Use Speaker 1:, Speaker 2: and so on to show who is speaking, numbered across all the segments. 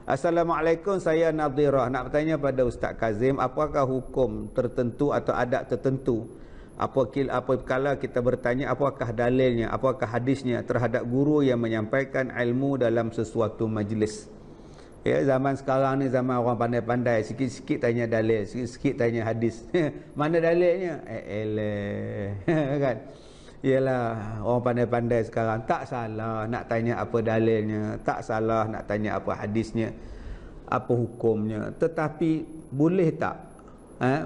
Speaker 1: Assalamualaikum, saya Nadhirah. Nak bertanya pada Ustaz Kazim, apakah hukum tertentu atau adat tertentu apabila kita bertanya apakah dalilnya, apakah hadisnya terhadap guru yang menyampaikan ilmu dalam sesuatu majlis? Ya, zaman sekarang ni zaman orang pandai-pandai, sikit-sikit tanya dalil, sikit-sikit tanya hadis. Mana dalilnya? Kan? Ialah orang pandai-pandai sekarang, tak salah nak tanya apa dalilnya, tak salah nak tanya apa hadisnya, apa hukumnya, tetapi boleh tak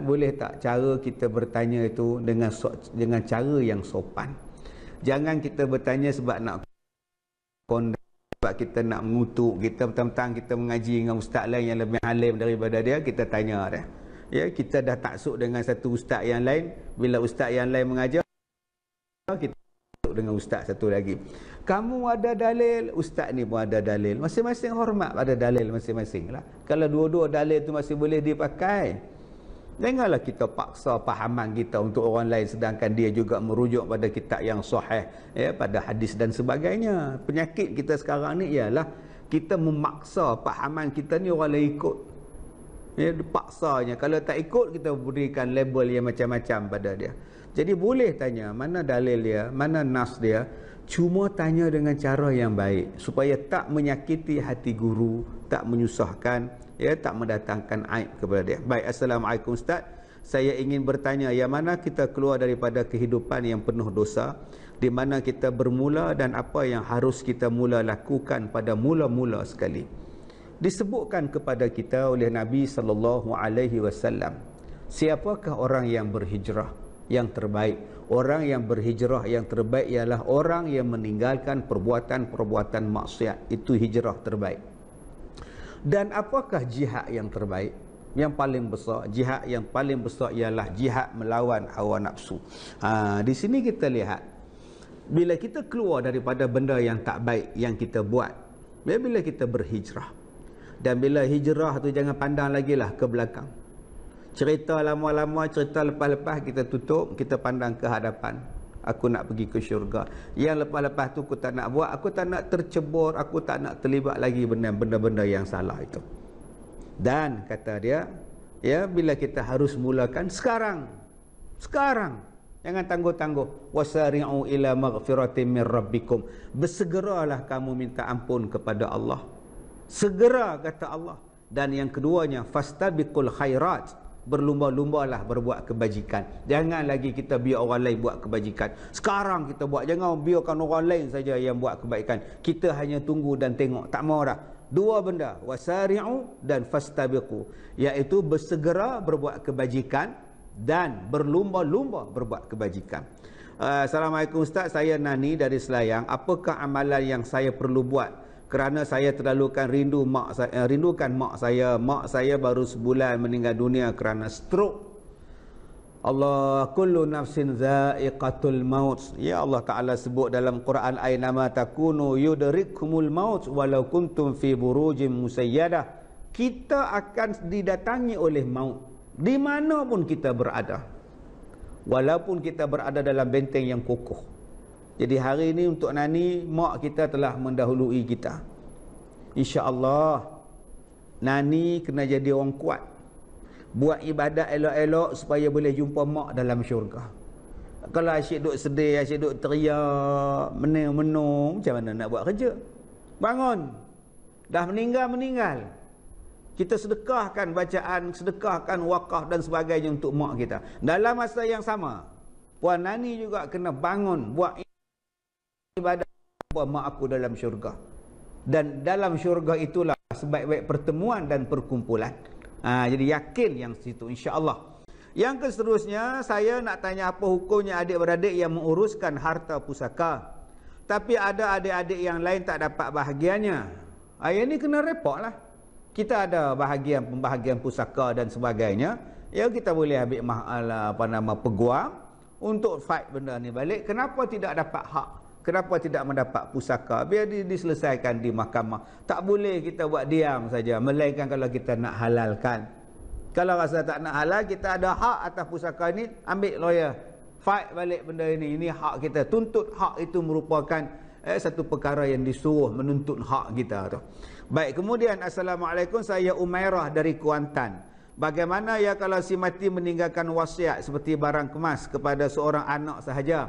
Speaker 1: boleh tak cara kita bertanya itu dengan cara yang sopan. Jangan kita bertanya sebab nak sebab kita nak mengutuk, kita mentang-mentang kita mengaji dengan ustaz lain yang lebih alim daripada dia, kita tanya dia. Ya, kita dah taksub dengan satu ustaz yang lain, bila ustaz yang lain mengajar kita dengan ustaz satu lagi. Kamu ada dalil, ustaz ni pun ada dalil. Masing-masing hormat pada dalil masing-masing lah. Kalau dua-dua dalil tu masih boleh dipakai, janganlah kita paksa pahaman kita untuk orang lain sedangkan dia juga merujuk pada kitab yang sahih, ya, pada hadis dan sebagainya. Penyakit kita sekarang ni ialah kita memaksa pahaman kita ni orang lain ikut. Ya, paksanya. Kalau tak ikut, kita berikan label yang macam-macam pada dia. Jadi boleh tanya mana dalil dia, mana nas dia, cuma tanya dengan cara yang baik supaya tak menyakiti hati guru, tak menyusahkan, ya, tak mendatangkan aib kepada dia. Baik, Assalamualaikum Ustaz. Saya ingin bertanya, yang mana kita keluar daripada kehidupan yang penuh dosa, di mana kita bermula dan apa yang harus kita mula lakukan pada mula-mula sekali. Disebutkan kepada kita oleh Nabi SAW, siapakah orang yang berhijrah yang terbaik? Orang yang berhijrah yang terbaik ialah orang yang meninggalkan perbuatan-perbuatan maksiat. Itu hijrah terbaik. Dan apakah jihad yang terbaik? Yang paling besar, jihad yang paling besar ialah jihad melawan hawa nafsu. Di sini kita lihat, bila kita keluar daripada benda yang tak baik yang kita buat, bila kita berhijrah, dan bila hijrah tu jangan pandang lagi lah ke belakang. Cerita lama-lama, cerita lepas-lepas kita tutup, kita pandang ke hadapan. Aku nak pergi ke syurga. Yang lepas-lepas tu aku tak nak buat, aku tak nak tercebur, aku tak nak terlibat lagi benda-benda yang salah itu. Dan kata dia, ya, bila kita harus mulakan sekarang. Jangan tangguh-tangguh. Wasari'u ila maghfiratin min rabbikum. Bersegeralah kamu minta ampun kepada Allah. Segera, kata Allah. Dan yang keduanya, fastabiqul khairat. Berlumba-lumbalah berbuat kebajikan. Jangan lagi kita biar orang lain buat kebajikan. Sekarang kita buat. Jangan biarkan orang lain saja yang buat kebaikan. Kita hanya tunggu dan tengok. Tak mau dah. Dua benda. Wasari'u dan fastabiqu. Iaitu bersegera berbuat kebajikan dan berlumba-lumba berbuat kebajikan. Assalamualaikum Ustaz. Saya Nani dari Selayang. Apakah amalan yang saya perlu buat? Kerana saya terlalukan rindukan mak saya. Mak saya baru sebulan meninggal dunia kerana stroke. Allah, kullu nafsin za'iqatul maut. Ya, Allah Ta'ala sebut dalam Quran, aynama takunu yudrikkumul maut walau kuntum fi burujin musayyadah. Kita akan didatangi oleh maut di mana pun kita berada, walaupun kita berada dalam benteng yang kokoh. Jadi hari ini untuk Nani, mak kita telah mendahului kita. InsyaAllah Nani kena jadi orang kuat, buat ibadat elok-elok supaya boleh jumpa mak dalam syurga. Kalau asyik duk sedih, asyik duk teriak, menung-menung, macam mana nak buat kerja? Bangun. Dah meninggal. Kita sedekahkan bacaan, sedekahkan wakaf dan sebagainya untuk mak kita. Dalam masa yang sama, Puan Nani juga kena bangun, buat ibadat buat mak aku dalam syurga. Dan dalam syurga itulah sebaik-baik pertemuan dan perkumpulan. Jadi yakin yang situ, insya-Allah. Yang seterusnya, saya nak tanya apa hukumnya adik-beradik yang menguruskan harta pusaka, tapi ada adik-adik yang lain tak dapat bahagiannya. Yang ni kena repot lah. Kita ada pembahagian pusaka dan sebagainya. Ya, kita boleh ambil peguam untuk fight benda ni balik. Kenapa tidak dapat hak? Kenapa tidak mendapat pusaka? Biar diselesaikan di mahkamah. Tak boleh kita buat diam saja, melainkan kalau kita nak halalkan. Kalau rasa tak nak halal, kita ada hak atas pusaka ni, ambil lawyer, fight balik benda ini. Ini hak kita. Tuntut hak itu merupakan satu perkara yang disuruh menuntut hak kita tu. Baik, kemudian Assalamualaikum, saya Umairah dari Kuantan. Bagaimana ya kalau si mati meninggalkan wasiat seperti barang kemas kepada seorang anak sahaja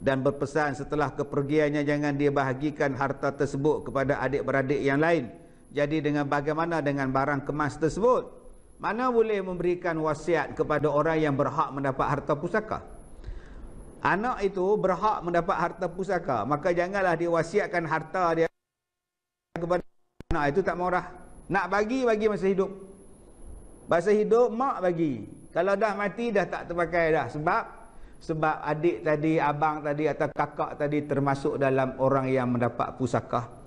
Speaker 1: dan berpesan setelah kepergiannya jangan dia bahagikan harta tersebut kepada adik-beradik yang lain. Jadi bagaimana dengan barang kemas tersebut? Mana boleh memberikan wasiat kepada orang yang berhak mendapat harta pusaka? Anak itu berhak mendapat harta pusaka, maka janganlah dia wasiatkan harta dia kepada anak itu tak marah. Nak bagi masa hidup. Masa hidup mak bagi. Kalau dah mati dah tak terpakai dah. Sebab adik tadi, abang tadi atau kakak tadi termasuk dalam orang yang mendapat pusaka.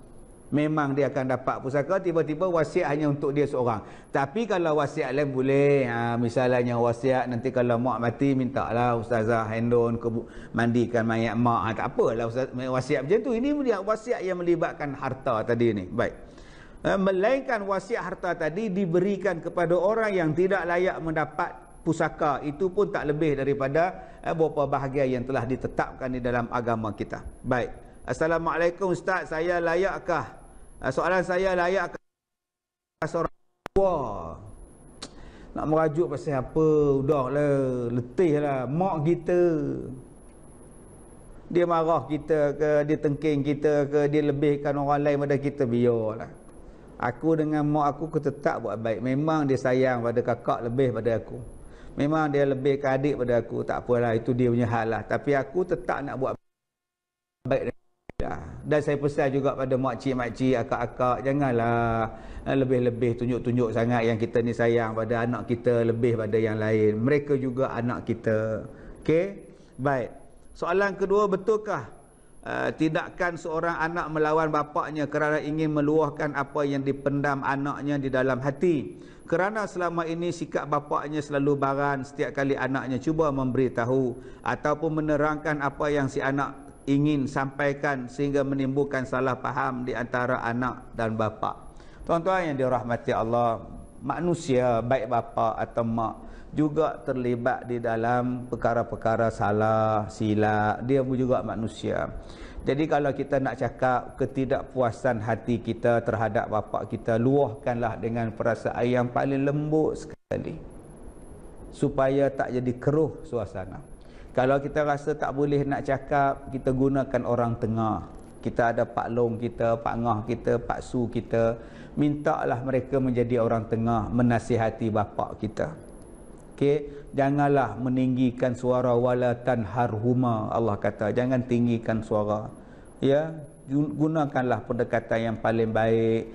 Speaker 1: Memang dia akan dapat pusaka, tiba-tiba wasiat hanya untuk dia seorang. Tapi kalau wasiat lain boleh. Misalnya wasiat nanti kalau mak mati, mintalah ustazah handon mandikan mayat mak. Tak apalah wasiat macam tu. Ini wasiat yang melibatkan harta tadi ni. Baik. Melainkan wasiat harta tadi diberikan kepada orang yang tidak layak mendapat pusaka. Itu pun tak lebih daripada beberapa bahagian yang telah ditetapkan di dalam agama kita. Baik. Assalamualaikum Ustaz, saya layakkah? Soalan saya, layakkah seorang tua? Nak merajuk pasal apa? Udahlah, letih lah. Mak kita, dia marah kita ke, dia tengking kita ke, dia lebihkan orang lain pada kita, biarlah. Aku dengan mak aku tetap buat baik. Memang dia sayang pada kakak lebih pada aku. Memang dia lebihkan adik pada aku. Tak apalah, itu dia punya hal lah. Tapi aku tetap nak buat baik. Dan saya pesan juga pada makcik-makcik, akak-akak, janganlah lebih-lebih tunjuk-tunjuk sangat yang kita ni sayang pada anak kita lebih pada yang lain. Mereka juga anak kita. Okey? Baik. Soalan kedua, betulkah tidakkan seorang anak melawan bapaknya kerana ingin meluahkan apa yang dipendam anaknya di dalam hati? Kerana selama ini sikap bapaknya selalu baran setiap kali anaknya cuba memberitahu ataupun menerangkan apa yang si anak ingin sampaikan sehingga menimbulkan salah faham di antara anak dan bapa. Tuan-tuan yang dirahmati Allah, manusia baik bapa atau mak juga terlibat di dalam perkara-perkara salah, silap. Dia pun juga manusia. Jadi kalau kita nak cakap ketidakpuasan hati kita terhadap bapa kita, luahkanlah dengan perasaan yang paling lembut sekali, supaya tak jadi keruh suasana. Kalau kita rasa tak boleh nak cakap, kita gunakan orang tengah. Kita ada Pak Long kita, Pak Ngah kita, Pak Su kita. Mintalah mereka menjadi orang tengah, menasihati bapa kita. Okey, janganlah meninggikan suara, wala tanharhuma. Allah kata, jangan tinggikan suara. Ya, gunakanlah pendekatan yang paling baik,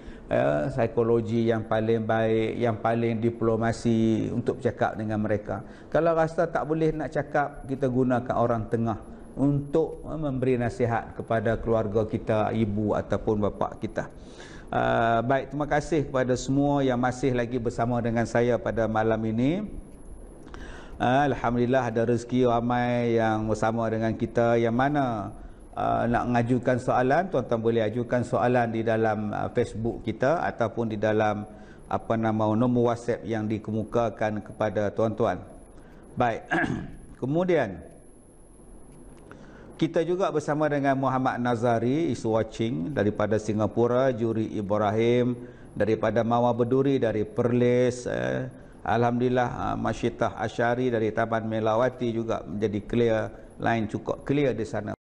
Speaker 1: psikologi yang paling baik, yang paling diplomasi untuk bercakap dengan mereka. Kalau rasa tak boleh nak cakap, kita gunakan orang tengah untuk memberi nasihat kepada keluarga kita, ibu ataupun bapa kita. Baik, terima kasih kepada semua yang masih lagi bersama dengan saya pada malam ini. Alhamdulillah ada rezeki ramai yang bersama dengan kita. Yang mana nak mengajukan soalan, tuan-tuan boleh ajukan soalan di dalam Facebook kita ataupun di dalam nombor WhatsApp yang dikemukakan kepada tuan-tuan. Baik. Kemudian kita juga bersama dengan Muhammad Nazari is watching daripada Singapura, Juri Ibrahim daripada Mawar Berduri dari Perlis, alhamdulillah Masyitah Asyari dari Taman Melawati juga menjadi clear, line cukup clear di sana.